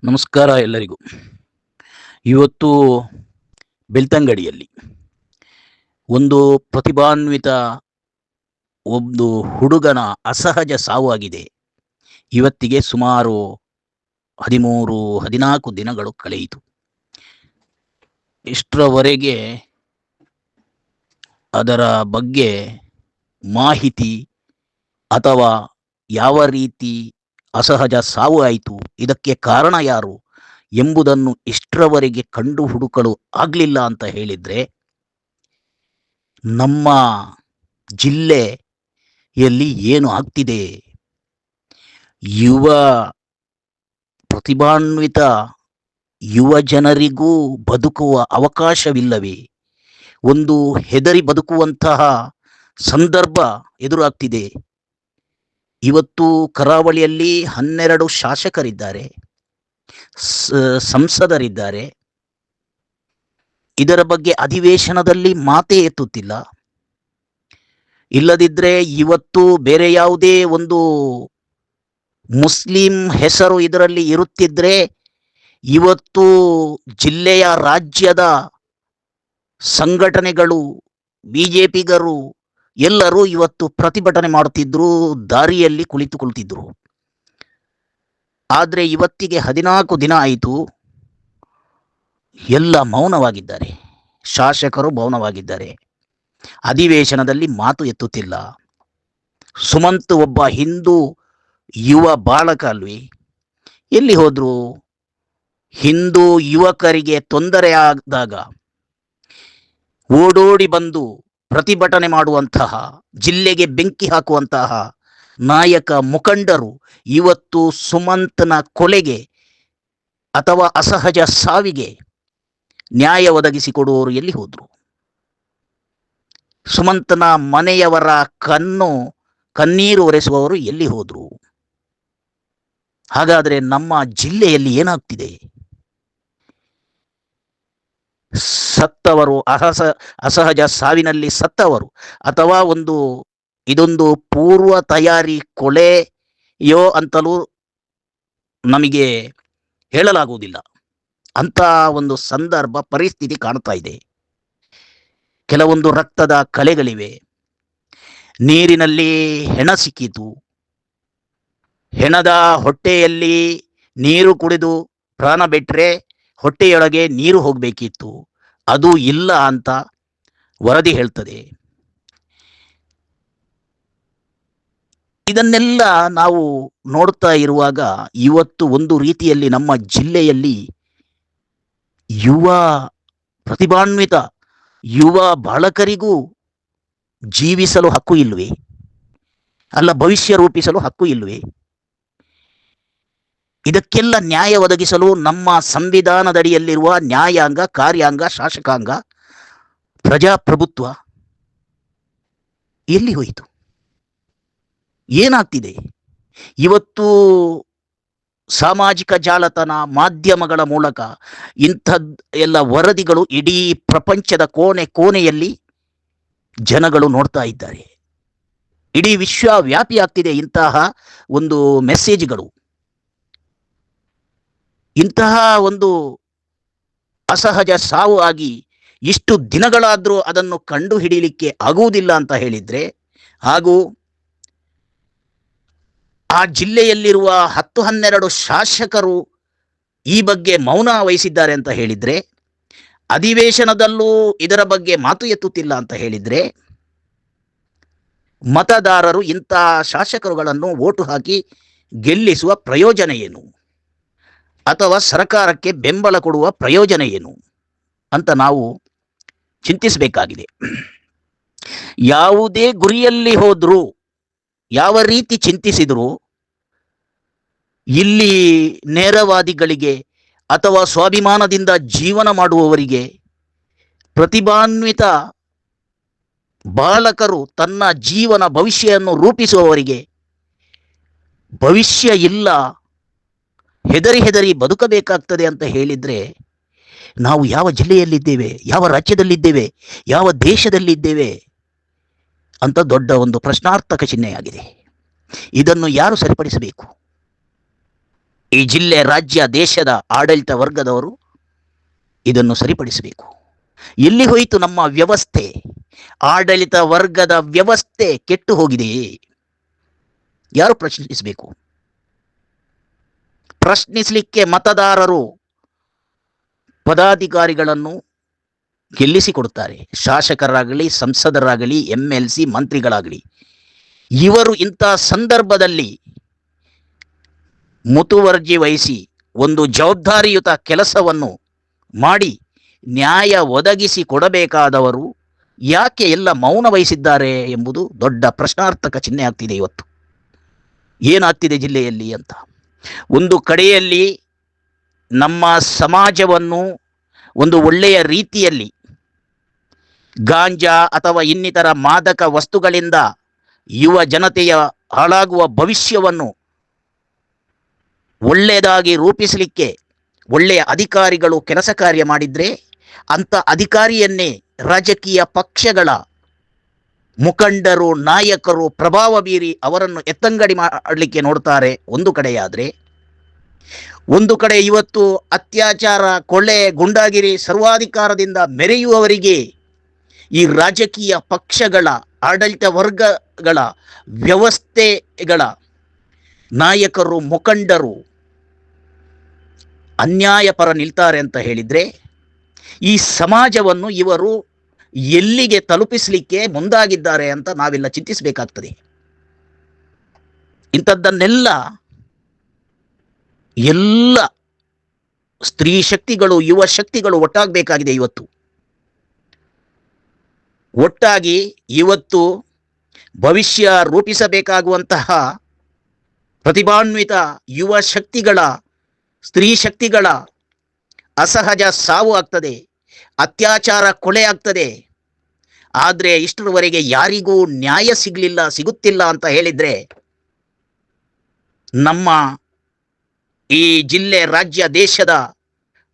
ನಮಸ್ಕಾರ ಎಲ್ಲರಿಗೂ. ಇವತ್ತು ಬೆಳ್ತಂಗಡಿಯಲ್ಲಿ ಒಂದು ಪ್ರತಿಭಾನ್ವಿತ ಒಂದು ಹುಡುಗನ ಅಸಹಜ ಸಾವು ಆಗಿದೆ. ಇವತ್ತಿಗೆ ಸುಮಾರು 13-14 ದಿನಗಳು ಕಳೆಯಿತು. ಇಷ್ಟರವರೆಗೆ ಅದರ ಬಗ್ಗೆ ಮಾಹಿತಿ ಅಥವಾ ಯಾವ ರೀತಿ ಅಸಹಜ ಸಾವು ಆಯಿತು, ಇದಕ್ಕೆ ಕಾರಣ ಯಾರು ಎಂಬುದನ್ನು ಇಷ್ಟರವರೆಗೆ ಕಂಡು ಹುಡುಕಲು ಆಗಲಿಲ್ಲ ಅಂತ ಹೇಳಿದರೆ, ನಮ್ಮ ಜಿಲ್ಲೆಯಲ್ಲಿ ಏನು ಆಗ್ತಿದೆ, ಯುವ ಪ್ರತಿಭಾನ್ವಿತ ಯುವ ಜನರಿಗೂ ಬದುಕುವ ಅವಕಾಶವಿಲ್ಲವೇ, ಒಂದು ಹೆದರಿ ಬದುಕುವಂತಹ ಸಂದರ್ಭ ಎದುರಾಗ್ತಿದೆ. ಇವತ್ತು ಕರಾವಳಿಯಲ್ಲಿ 12 ಶಾಸಕರಿದ್ದಾರೆ, ಸಂಸದರಿದ್ದಾರೆ. ಇದರ ಬಗ್ಗೆ ಅಧಿವೇಶನದಲ್ಲಿ ಮಾತೇ ಎತ್ತುತ್ತಿಲ್ಲ. ಇಲ್ಲದಿದ್ದರೆ ಇವತ್ತು ಬೇರೆ ಯಾವುದೇ ಒಂದು ಮುಸ್ಲಿಂ ಹೆಸರು ಇದರಲ್ಲಿ ಇರುತ್ತಿದ್ರೆ, ಇವತ್ತು ಜಿಲ್ಲೆಯ ರಾಜ್ಯದ ಸಂಘಟನೆಗಳು, ಬಿಜೆಪಿಗರು ಎಲ್ಲರೂ ಇವತ್ತು ಪ್ರತಿಭಟನೆ ಮಾಡುತ್ತಿದ್ರು, ದಾರಿಯಲ್ಲಿ ಕುಳಿತುಕೊಳ್ತಿದ್ರು. ಆದರೆ ಇವತ್ತಿಗೆ 14 ದಿನ ಆಯಿತು, ಎಲ್ಲ ಮೌನವಾಗಿದ್ದಾರೆ. ಶಾಸಕರು ಮೌನವಾಗಿದ್ದಾರೆ. ಅಧಿವೇಶನದಲ್ಲಿ ಮಾತು ಎತ್ತುತ್ತಿಲ್ಲ. ಸುಮಂತ್ ಒಬ್ಬ ಹಿಂದೂ ಯುವ ಬಾಲಕ ಅಲ್ವಿ, ಎಲ್ಲಿ ಹೋದ್ರು? ಹಿಂದೂ ಯುವಕರಿಗೆ ತೊಂದರೆ ಆದಾಗ ಓಡೋಡಿ ಬಂದು ಪ್ರತಿಭಟನೆ ಮಾಡುವಂತಹ, ಜಿಲ್ಲೆಗೆ ಬೆಂಕಿ ಹಾಕುವಂತಹ ನಾಯಕ ಮುಖಂಡರು ಇವತ್ತು ಸುಮಂತ್ನ ಕೊಲೆಗೆ ಅಥವಾ ಅಸಹಜ ಸಾವಿಗೆ ನ್ಯಾಯ ಒದಗಿಸಿಕೊಡುವವರು ಎಲ್ಲಿ ಹೋದ್ರು? ಸುಮಂತ್ನ ಮನೆಯವರ ಕಣ್ಣೀರು ಒರೆಸುವವರು ಎಲ್ಲಿ ಹೋದ್ರು? ಹಾಗಾದರೆ ನಮ್ಮ ಜಿಲ್ಲೆಯಲ್ಲಿ ಏನಾಗ್ತಿದೆ? ಸತ್ತವರು, ಅಸಹಜ ಸಾವಿನಲ್ಲಿ ಸತ್ತವರು, ಅಥವಾ ಇದೊಂದು ಪೂರ್ವ ತಯಾರಿ ಕೊಲೆಯೋ ಅಂತಲೂ ನಮಗೆ ಹೇಳಲಾಗುವುದಿಲ್ಲ. ಅಂತ ಒಂದು ಸಂದರ್ಭ, ಪರಿಸ್ಥಿತಿ ಕಾಣ್ತಾ ಇದೆ. ಕೆಲವೊಂದು ರಕ್ತದ ಕಲೆಗಳಿವೆ. ನೀರಿನಲ್ಲಿ ಹೆಣ ಸಿಕ್ಕಿತು. ಹೆಣದ ಹೊಟ್ಟೆಯಲ್ಲಿ ನೀರು ಕುಡಿದು ಪ್ರಾಣ ಬಿಟ್ಟರೆ ಹೊಟ್ಟೆಯೊಳಗೆ ನೀರು ಹೋಗಬೇಕಿತ್ತು, ಅದು ಇಲ್ಲ ಅಂತ ವರದಿ ಹೇಳ್ತದೆ. ಇದನ್ನೆಲ್ಲ ನಾವು ನೋಡ್ತಾ ಇರುವಾಗ ಇವತ್ತು ಒಂದು ರೀತಿಯಲ್ಲಿ ನಮ್ಮ ಜಿಲ್ಲೆಯಲ್ಲಿ ಯುವ ಪ್ರತಿಭಾನ್ವಿತ ಯುವ ಬಾಲಕರಿಗೂ ಜೀವಿಸಲು ಹಕ್ಕು ಇಲ್ವೇ? ಅಲ್ಲ, ಭವಿಷ್ಯ ರೂಪಿಸಲು ಹಕ್ಕು ಇಲ್ವೇ? ಇದಕ್ಕೆಲ್ಲ ನ್ಯಾಯ ಒದಗಿಸಲು ನಮ್ಮ ಸಂವಿಧಾನದಡಿಯಲ್ಲಿರುವ ನ್ಯಾಯಾಂಗ, ಕಾರ್ಯಾಂಗ, ಶಾಸಕಾಂಗ, ಪ್ರಜಾಪ್ರಭುತ್ವ ಎಲ್ಲಿ ಹೋಯಿತು? ಏನಾಗ್ತಿದೆ? ಇವತ್ತು ಸಾಮಾಜಿಕ ಜಾಲತಾಣ, ಮಾಧ್ಯಮಗಳ ಮೂಲಕ ಎಲ್ಲ ವರದಿಗಳು ಇಡೀ ಪ್ರಪಂಚದ ಕೋಣೆ ಕೋಣೆಯಲ್ಲಿ ಜನಗಳು ನೋಡ್ತಾ ಇದ್ದಾರೆ. ಇಡೀ ವಿಶ್ವವ್ಯಾಪಿ ಆಗ್ತಿದೆ ಇಂತಹ ಒಂದು ಮೆಸೇಜ್ಗಳು. ಇಂತಹ ಒಂದು ಅಸಹಜ ಸಾವು ಆಗಿ ಇಷ್ಟು ದಿನಗಳಾದರೂ ಅದನ್ನು ಕಂಡು ಹಿಡಿಯಲಿಕ್ಕೆ ಆಗುವುದಿಲ್ಲ ಅಂತ ಹೇಳಿದರೆ, ಹಾಗೂ ಆ ಜಿಲ್ಲೆಯಲ್ಲಿರುವ 10-12 ಶಾಸಕರು ಈ ಬಗ್ಗೆ ಮೌನ ವಹಿಸಿದ್ದಾರೆ ಅಂತ ಹೇಳಿದರೆ, ಅಧಿವೇಶನದಲ್ಲೂ ಇದರ ಬಗ್ಗೆ ಮಾತು ಎತ್ತುತ್ತಿಲ್ಲ ಅಂತ ಹೇಳಿದರೆ, ಮತದಾರರು ಇಂತಹ ಶಾಸಕರುಗಳನ್ನು ವೋಟು ಹಾಕಿ ಗೆಲ್ಲಿಸುವ ಪ್ರಯೋಜನ ಏನು? ಅಥವಾ ಸರ್ಕಾರಕ್ಕೆ ಬೆಂಬಲ ಕೊಡುವ ಪ್ರಯೋಜನ ಏನು ಅಂತ ನಾವು ಚಿಂತಿಸಬೇಕಾಗಿದೆ. ಯಾವುದೇ ಗುರಿಯಲ್ಲಿ ಹೋದರೂ, ಯಾವ ರೀತಿ ಚಿಂತಿಸಿದರೂ, ಇಲ್ಲಿ ನೇರವಾದಿಗಳಿಗೆ ಅಥವಾ ಸ್ವಾಭಿಮಾನದಿಂದ ಜೀವನ ಮಾಡುವವರಿಗೆ, ಪ್ರತಿಭಾನ್ವಿತ ಬಾಲಕರು ತನ್ನ ಜೀವನ ಭವಿಷ್ಯವನ್ನು ರೂಪಿಸುವವರಿಗೆ ಭವಿಷ್ಯ ಇಲ್ಲ, ಹೆದರಿ ಬದುಕಬೇಕಾಗ್ತದೆ ಅಂತ ಹೇಳಿದರೆ, ನಾವು ಯಾವ ಜಿಲ್ಲೆಯಲ್ಲಿದ್ದೇವೆ, ಯಾವ ರಾಜ್ಯದಲ್ಲಿದ್ದೇವೆ, ಯಾವ ದೇಶದಲ್ಲಿದ್ದೇವೆ ಅಂತ ದೊಡ್ಡ ಒಂದು ಪ್ರಶ್ನಾರ್ಥಕ ಚಿಹ್ನೆಯಾಗಿದೆ. ಇದನ್ನು ಯಾರು ಸರಿಪಡಿಸಬೇಕು? ಈ ಜಿಲ್ಲೆ, ರಾಜ್ಯ, ದೇಶದ ಆಡಳಿತ ವರ್ಗದವರು ಇದನ್ನು ಸರಿಪಡಿಸಬೇಕು. ಎಲ್ಲಿ ಹೋಯಿತು ನಮ್ಮ ವ್ಯವಸ್ಥೆ? ಆಡಳಿತ ವರ್ಗದ ವ್ಯವಸ್ಥೆ ಕೆಟ್ಟು ಹೋಗಿದೆಯೇ? ಯಾರು ಪ್ರಶ್ನಿಸಬೇಕು? ಪ್ರಶ್ನಿಸಲಿಕ್ಕೆ ಮತದಾರರು ಪದಾಧಿಕಾರಿಗಳನ್ನು ಗೆಲ್ಲಿಸಿಕೊಡುತ್ತಾರೆ. ಶಾಸಕರಾಗಲಿ, ಸಂಸದರಾಗಲಿ, MLC ಮಂತ್ರಿಗಳಾಗಲಿ, ಇವರು ಇಂಥ ಸಂದರ್ಭದಲ್ಲಿ ಮುತುವರ್ಜಿ ವಹಿಸಿ ಒಂದು ಜವಾಬ್ದಾರಿಯುತ ಕೆಲಸವನ್ನು ಮಾಡಿ ನ್ಯಾಯ ಒದಗಿಸಿ ಕೊಡಬೇಕಾದವರು ಯಾಕೆ ಎಲ್ಲ ಮೌನ ವಹಿಸಿದ್ದಾರೆ ಎಂಬುದು ದೊಡ್ಡ ಪ್ರಶ್ನಾರ್ಥಕ ಚಿಹ್ನೆ ಆಗ್ತಿದೆ. ಇವತ್ತು ಏನಾಗ್ತಿದೆ ಜಿಲ್ಲೆಯಲ್ಲಿ ಅಂತ. ಒಂದು ಕಡೆಯಲ್ಲಿ ನಮ್ಮ ಸಮಾಜವನ್ನು ಒಂದು ಒಳ್ಳೆಯ ರೀತಿಯಲ್ಲಿ ಗಾಂಜಾ ಅಥವಾ ಇನ್ನಿತರ ಮಾದಕ ವಸ್ತುಗಳಿಂದ ಯುವ ಜನತೆಯ ಹಾಳಾಗುವ ಭವಿಷ್ಯವನ್ನು ಒಳ್ಳೆಯದಾಗಿ ರೂಪಿಸಲಿಕ್ಕೆ ಒಳ್ಳೆಯ ಅಧಿಕಾರಿಗಳು ಕೆಲಸ ಕಾರ್ಯ ಮಾಡಿದರೆ, ಅಂಥ ಅಧಿಕಾರಿಯನ್ನೇ ರಾಜಕೀಯ ಪಕ್ಷಗಳ ಮುಖಂಡರು, ನಾಯಕರು ಪ್ರಭಾವ ಬೀರಿ ಅವರನ್ನು ಎತ್ತಂಗಡಿ ಮಾಡಲಿಕ್ಕೆ ನೋಡ್ತಾರೆ ಒಂದು ಕಡೆಯಾದರೆ, ಒಂದು ಕಡೆ ಇವತ್ತು ಅತ್ಯಾಚಾರ, ಕೊಲೆ, ಗುಂಡಾಗಿರಿ ಸರ್ವಾಧಿಕಾರದಿಂದ ಮೆರೆಯುವವರಿಗೆ ಈ ರಾಜಕೀಯ ಪಕ್ಷಗಳ, ಆಡಳಿತ ವರ್ಗಗಳ, ವ್ಯವಸ್ಥೆಗಳ ನಾಯಕರು, ಮುಖಂಡರು ಅನ್ಯಾಯ ಪರ ನಿಲ್ತಾರೆ ಅಂತ ಹೇಳಿದರೆ, ಈ ಸಮಾಜವನ್ನು ಇವರು ಎಲ್ಲಿಗೆ ತಲುಪಿಸಲಿಕ್ಕೆ ಮುಂದಾಗಿದ್ದಾರೆ ಅಂತ ನಾವೆಲ್ಲ ಚಿಂತಿಸಬೇಕಾಗ್ತದೆ. ಇಂಥದ್ದನ್ನೆಲ್ಲ ಎಲ್ಲ ಸ್ತ್ರೀ ಶಕ್ತಿಗಳು, ಯುವ ಶಕ್ತಿಗಳು ಒಟ್ಟಾಗಬೇಕಾಗಿದೆ. ಇವತ್ತು ಒಟ್ಟಾಗಿ ಇವತ್ತು ಭವಿಷ್ಯ ರೂಪಿಸಬೇಕಾಗುವಂತಹ ಪ್ರತಿಭಾನ್ವಿತ ಯುವ ಶಕ್ತಿಗಳ, ಸ್ತ್ರೀ ಶಕ್ತಿಗಳ ಅಸಹಜ ಸಾವು ಆಗ್ತದೆ, ಅತ್ಯಾಚಾರ, ಕೊಲೆ ಆಗ್ತದೆ. ಆದರೆ ಇಷ್ಟರವರೆಗೆ ಯಾರಿಗೂ ನ್ಯಾಯ ಸಿಗುತ್ತಿಲ್ಲ ಅಂತ ಹೇಳಿದರೆ, ನಮ್ಮ ಈ ಜಿಲ್ಲೆ, ರಾಜ್ಯ, ದೇಶದ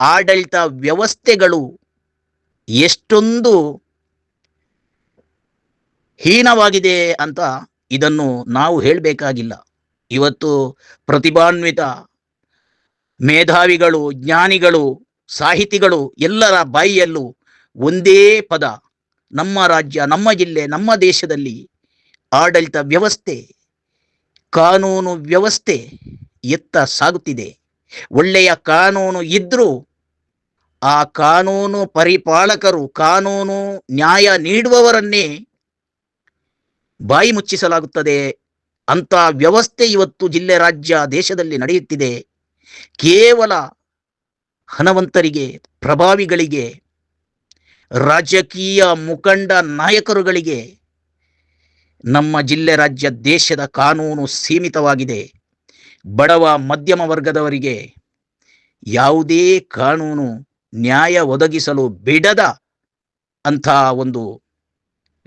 ಆಡಳಿತ ವ್ಯವಸ್ಥೆಗಳು ಎಷ್ಟೊಂದು ಹೀನವಾಗಿದೆ ಅಂತ ಇದನ್ನು ನಾವು ಹೇಳಬೇಕಾಗಿಲ್ಲ. ಇವತ್ತು ಪ್ರತಿಭಾನ್ವಿತ ಮೇಧಾವಿಗಳು, ಜ್ಞಾನಿಗಳು, ಸಾಹಿತಿಗಳು ಎಲ್ಲರ ಬಾಯಿಯಲ್ಲೂ ಒಂದೇ ಪದ: ನಮ್ಮ ರಾಜ್ಯ, ನಮ್ಮ ಜಿಲ್ಲೆ, ನಮ್ಮ ದೇಶದಲ್ಲಿ ಆಡಳಿತ ವ್ಯವಸ್ಥೆ, ಕಾನೂನು ವ್ಯವಸ್ಥೆ ಎತ್ತ ಸಾಗುತ್ತಿದೆ. ಒಳ್ಳೆಯ ಕಾನೂನು ಇದ್ದರೂ ಆ ಕಾನೂನು ಪರಿಪಾಲಕರು, ಕಾನೂನು ನ್ಯಾಯ ನೀಡುವವರನ್ನೇ ಬಾಯಿ ಮುಚ್ಚಿಸಲಾಗುತ್ತದೆ ಅಂತ ವ್ಯವಸ್ಥೆ ಇವತ್ತು ಜಿಲ್ಲೆ, ರಾಜ್ಯ, ದೇಶದಲ್ಲಿ ನಡೆಯುತ್ತಿದೆ. ಕೇವಲ ಹಣವಂತರಿಗೆ, ಪ್ರಭಾವಿಗಳಿಗೆ, ರಾಜಕೀಯ ಮುಖಂಡ ನಾಯಕರುಗಳಿಗೆ ನಮ್ಮ ಜಿಲ್ಲೆ, ರಾಜ್ಯ, ದೇಶದ ಕಾನೂನು ಸೀಮಿತವಾಗಿದೆ. ಬಡವ ಮಧ್ಯಮ ವರ್ಗದವರಿಗೆ ಯಾವುದೇ ಕಾನೂನು ನ್ಯಾಯ ಒದಗಿಸಲು ಬಿಡದ ಅಂಥ ಒಂದು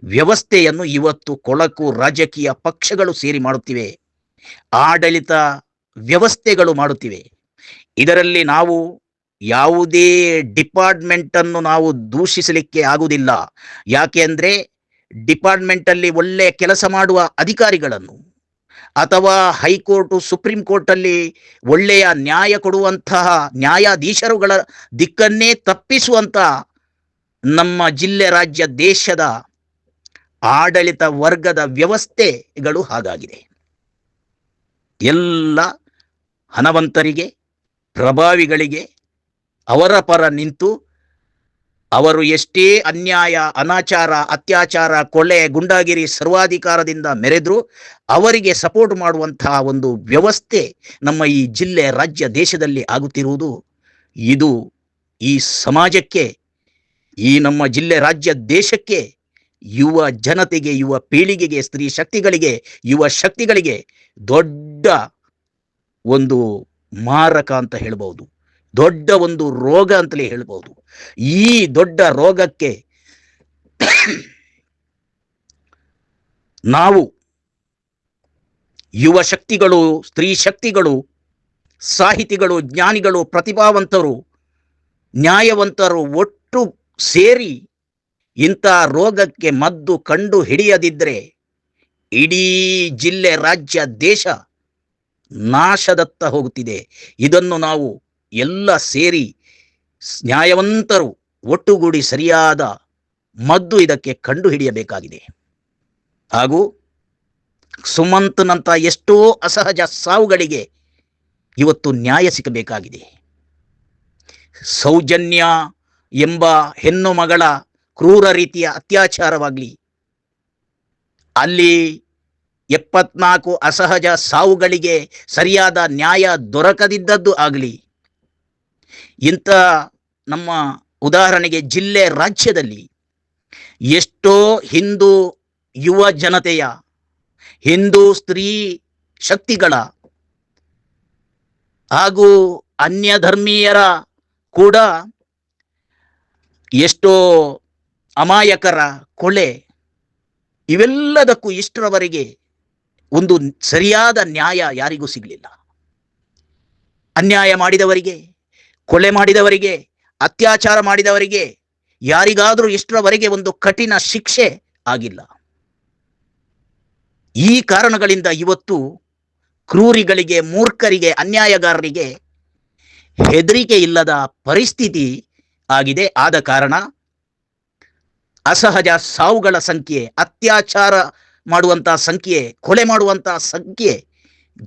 ವ್ಯವಸ್ಥೆಯನ್ನು ಇವತ್ತು ಕೊಳಕು ರಾಜಕೀಯ ಪಕ್ಷಗಳು ಸೇರಿ ಮಾಡುತ್ತಿವೆ, ಆಡಳಿತ ವ್ಯವಸ್ಥೆಗಳು ಮಾಡುತ್ತಿವೆ. ಇದರಲ್ಲಿ ನಾವು ಯಾವುದೇ ಡಿಪಾರ್ಟ್ಮೆಂಟನ್ನು ನಾವು ದೂಷಿಸಲಿಕ್ಕೆ ಆಗುವುದಿಲ್ಲ. ಯಾಕೆ ಅಂದರೆ, ಡಿಪಾರ್ಟ್ಮೆಂಟಲ್ಲಿ ಒಳ್ಳೆಯ ಕೆಲಸ ಮಾಡುವ ಅಧಿಕಾರಿಗಳನ್ನು ಅಥವಾ ಹೈಕೋರ್ಟು, ಸುಪ್ರೀಂ ಕೋರ್ಟಲ್ಲಿ ಒಳ್ಳೆಯ ನ್ಯಾಯ ಕೊಡುವಂತಹ ನ್ಯಾಯಾಧೀಶರುಗಳ ದಿಕ್ಕನ್ನೇ ತಪ್ಪಿಸುವಂಥ ನಮ್ಮ ಜಿಲ್ಲೆ, ರಾಜ್ಯ, ದೇಶದ ಆಡಳಿತ ವರ್ಗದ ವ್ಯವಸ್ಥೆಗಳು ಹಾಗಾಗಿದೆ. ಎಲ್ಲ ಹಣವಂತರಿಗೆ, ಪ್ರಭಾವಿಗಳಿಗೆ ಅವರ ಪರ ನಿಂತು ಅವರು ಎಷ್ಟೇ ಅನ್ಯಾಯ, ಅನಾಚಾರ, ಅತ್ಯಾಚಾರ, ಕೊಲೆ, ಗುಂಡಾಗಿರಿ ಸರ್ವಾಧಿಕಾರದಿಂದ ಮೆರೆದ್ರು ಅವರಿಗೆ ಸಪೋರ್ಟ್ ಮಾಡುವಂತಹ ಒಂದು ವ್ಯವಸ್ಥೆ ನಮ್ಮ ಈ ಜಿಲ್ಲೆ, ರಾಜ್ಯ, ದೇಶದಲ್ಲಿ ಆಗುತ್ತಿರುವುದು, ಇದು ಈ ಸಮಾಜಕ್ಕೆ, ಈ ನಮ್ಮ ಜಿಲ್ಲೆ, ರಾಜ್ಯ, ದೇಶಕ್ಕೆ, ಯುವ ಜನತೆಗೆ, ಯುವ ಪೀಳಿಗೆಗೆ, ಸ್ತ್ರೀ ಶಕ್ತಿಗಳಿಗೆ, ಯುವ ಶಕ್ತಿಗಳಿಗೆ ದೊಡ್ಡ ಒಂದು ಮಾರಕ ಅಂತ ಹೇಳ್ಬೋದು, ದೊಡ್ಡ ಒಂದು ರೋಗ ಅಂತಲೇ ಹೇಳ್ಬೋದು. ಈ ದೊಡ್ಡ ರೋಗಕ್ಕೆ ನಾವು ಯುವ ಶಕ್ತಿಗಳು, ಸ್ತ್ರೀ ಶಕ್ತಿಗಳು, ಸಾಹಿತಿಗಳು, ಜ್ಞಾನಿಗಳು, ಪ್ರತಿಭಾವಂತರು, ನ್ಯಾಯವಂತರು ಒಟ್ಟು ಸೇರಿ ಇಂಥ ರೋಗಕ್ಕೆ ಮದ್ದು ಕಂಡು ಹಿಡಿಯದಿದ್ದರೆ ಇಡೀ ಜಿಲ್ಲೆ, ರಾಜ್ಯ, ದೇಶ ನಾಶದತ್ತ ಹೋಗುತ್ತಿದೆ. ಇದನ್ನು ನಾವು ಎಲ್ಲ ಸೇರಿ ನ್ಯಾಯವಂತರು ಒಟ್ಟುಗೂಡಿ ಸರಿಯಾದ ಮದ್ದು ಇದಕ್ಕೆ ಕಂಡುಹಿಡಿಯಬೇಕಾಗಿದೆ. ಹಾಗೂ ಸುಮಂತ್ನಂಥ ಎಷ್ಟೋ ಅಸಹಜ ಸಾವುಗಳಿಗೆ ಇವತ್ತು ನ್ಯಾಯ ಸಿಗಬೇಕಾಗಿದೆ. ಸೌಜನ್ಯ ಎಂಬ ಹೆಣ್ಣು ಮಗಳ ಕ್ರೂರ ರೀತಿಯ ಅತ್ಯಾಚಾರವಾಗಲಿ, ಅಲ್ಲಿ 74 ಅಸಹಜ ಸಾವುಗಳಿಗೆ ಸರಿಯಾದ ನ್ಯಾಯ ದೊರಕದಿದ್ದದ್ದು ಆಗಲಿ, ಇಂಥ ನಮ್ಮ ಉದಾಹರಣೆಗೆ ಜಿಲ್ಲೆ ರಾಜ್ಯದಲ್ಲಿ ಎಷ್ಟೋ ಹಿಂದೂ ಯುವ ಜನತೆಯ, ಹಿಂದೂ ಸ್ತ್ರೀ ಶಕ್ತಿಗಳ ಹಾಗೂ ಅನ್ಯ ಧರ್ಮೀಯರ ಕೂಡ ಎಷ್ಟೋ ಅಮಾಯಕರ ಕೊಲೆ, ಇವೆಲ್ಲದಕ್ಕೂ ಇಷ್ಟರವರೆಗೆ ಒಂದು ಸರಿಯಾದ ನ್ಯಾಯ ಯಾರಿಗೂ ಸಿಗಲಿಲ್ಲ. ಅನ್ಯಾಯ ಮಾಡಿದವರಿಗೆ, ಕೊಲೆ ಮಾಡಿದವರಿಗೆ, ಅತ್ಯಾಚಾರ ಮಾಡಿದವರಿಗೆ ಯಾರಿಗಾದರೂ ಇಷ್ಟರವರೆಗೆ ಒಂದು ಕಠಿಣ ಶಿಕ್ಷೆ ಆಗಿಲ್ಲ. ಈ ಕಾರಣಗಳಿಂದ ಇವತ್ತು ಕ್ರೂರಿಗಳಿಗೆ, ಮೂರ್ಖರಿಗೆ, ಅನ್ಯಾಯಗಾರರಿಗೆ ಹೆದರಿಕೆ ಇಲ್ಲದ ಪರಿಸ್ಥಿತಿ ಆಗಿದೆ. ಆದ ಕಾರಣ ಅಸಹಜ ಸಾವುಗಳ ಸಂಖ್ಯೆ, ಅತ್ಯಾಚಾರ ಮಾಡುವಂತಹ ಸಂಖ್ಯೆ, ಕೊಲೆ ಮಾಡುವಂತಹ ಸಂಖ್ಯೆ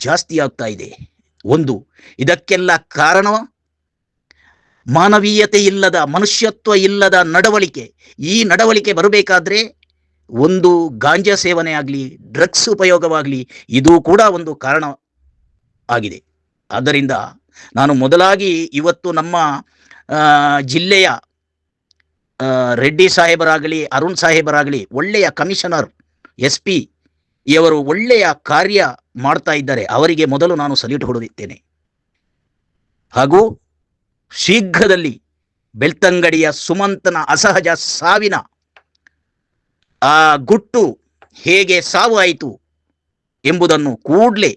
ಜಾಸ್ತಿ ಆಗ್ತಾ ಇದೆ. ಇದಕ್ಕೆಲ್ಲ ಕಾರಣ ಮಾನವೀಯತೆ ಇಲ್ಲದ, ಮನುಷ್ಯತ್ವ ಇಲ್ಲದ ನಡವಳಿಕೆ. ಈ ನಡವಳಿಕೆ ಬರಬೇಕಾದ್ರೆ ಒಂದು ಗಾಂಜಾ ಸೇವನೆ ಆಗಲಿ, ಡ್ರಗ್ಸ್ ಉಪಯೋಗವಾಗಲಿ, ಇದು ಕೂಡ ಒಂದು ಕಾರಣ ಆಗಿದೆ. ಆದ್ದರಿಂದ ನಾನು ಮೊದಲಾಗಿ ಇವತ್ತು ನಮ್ಮ ಜಿಲ್ಲೆಯ ರೆಡ್ಡಿ ಸಾಹೇಬರಾಗಲಿ, ಅರುಣ್ ಸಾಹೇಬರಾಗಲಿ, ಒಳ್ಳೆಯ ಕಮಿಷನರ್, SP ಇವರು ಒಳ್ಳೆಯ ಕಾರ್ಯ ಮಾಡ್ತಾ ಇದ್ದಾರೆ. ಅವರಿಗೆ ಮೊದಲು ನಾನು ಸಲ್ಯೂಟ್ ಹೊಡೆಯುತ್ತೇನೆ. ಹಾಗೂ ಶೀಘ್ರದಲ್ಲಿ ಬೆಳ್ತಂಗಡಿಯ ಸುಮಂತನ ಅಸಹಜ ಸಾವಿನ ಆ ಗುಟ್ಟು ಹೇಗೆ ಸಾವು ಆಯಿತು ಎಂಬುದನ್ನು ಕೂಡಲೇ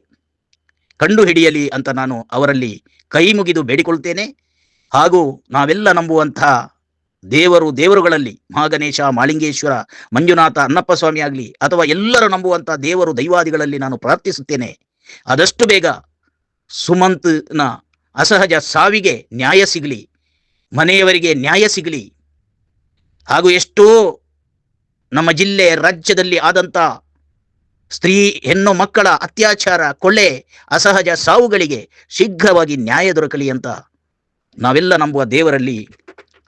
ಕಂಡುಹಿಡಿಯಲಿ ಅಂತ ನಾನು ಅವರಲ್ಲಿ ಕೈ ಮುಗಿದು ಬೇಡಿಕೊಳ್ತೇನೆ. ಹಾಗೂ ನಾವೆಲ್ಲ ನಂಬುವಂಥ ದೇವರುಗಳಲ್ಲಿ ಮಹಾಗಣೇಶ, ಮಾಳಿಂಗೇಶ್ವರ, ಮಂಜುನಾಥ, ಅಣ್ಣಪ್ಪ ಸ್ವಾಮಿ ಆಗಲಿ, ಅಥವಾ ಎಲ್ಲರೂ ನಂಬುವಂಥ ದೇವರು ದೈವಾದಿಗಳಲ್ಲಿ ನಾನು ಪ್ರಾರ್ಥಿಸುತ್ತೇನೆ, ಆದಷ್ಟು ಬೇಗ ಸುಮಂತ್ನ ಅಸಹಜ ಸಾವಿಗೆ ನ್ಯಾಯ ಸಿಗಲಿ, ಮನೆಯವರಿಗೆ ನ್ಯಾಯ ಸಿಗಲಿ. ಹಾಗೂ ಎಷ್ಟೋ ನಮ್ಮ ಜಿಲ್ಲೆ ರಾಜ್ಯದಲ್ಲಿ ಆದಂಥ ಸ್ತ್ರೀ ಹೆಣ್ಣು ಮಕ್ಕಳ ಅತ್ಯಾಚಾರ, ಕೊಲೆ, ಅಸಹಜ ಸಾವುಗಳಿಗೆ ಶೀಘ್ರವಾಗಿ ನ್ಯಾಯ ದೊರಕಲಿ ಅಂತ ನಾವೆಲ್ಲ ನಂಬುವ ದೇವರಲ್ಲಿ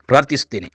ಪ್ರಾರ್ಥಿಸುತ್ತೇನೆ.